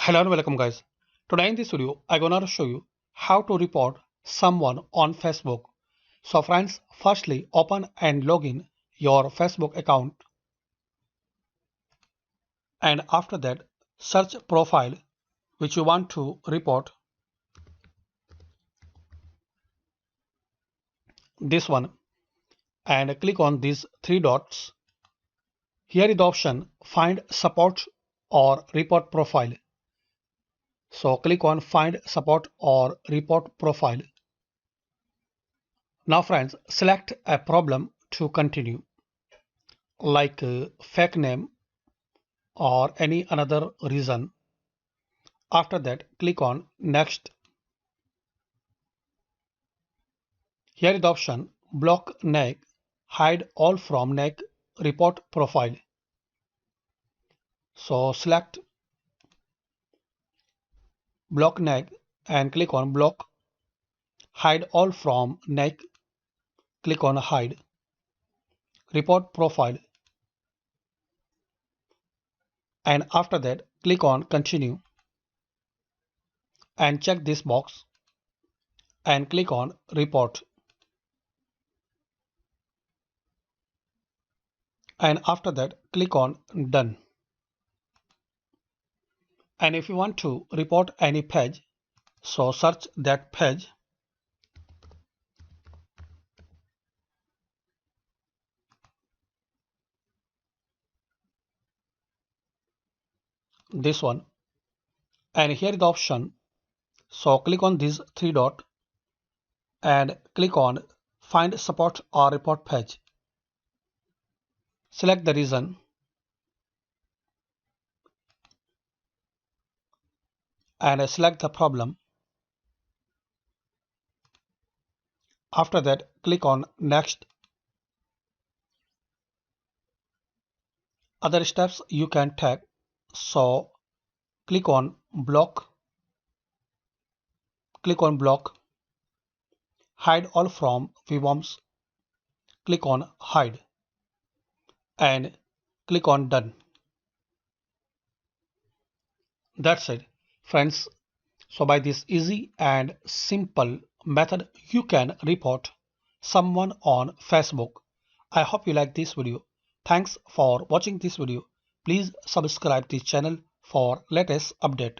Hello and welcome guys. Today in this video I'm gonna show you how to report someone on Facebook. So friends, firstly open and log in your Facebook account, and after that search profile which you want to report, this one, and click on these three dots. Here is the option find support or report profile. So click on find support or report profile. Now friends, select a problem to continue, like fake name or any another reason. After that click on next. Here is the option block neg, hide all from neg report profile. So select block neg and click on block, hide all from neg, click on hide report profile, and after that click on continue and check this box and click on report, and after that click on done. And if you want to report any page, so search that page, this one, and here is the option. So click on this three dot and click on find support or report page. Select the reason and select the problem. After that click on next. Other steps you can take, so click on block, hide all from vboms, click on hide and click on done. That's it friends. So by this easy and simple method you can report someone on Facebook. I hope you like this video. Thanks for watching this video. Please subscribe this channel for latest update.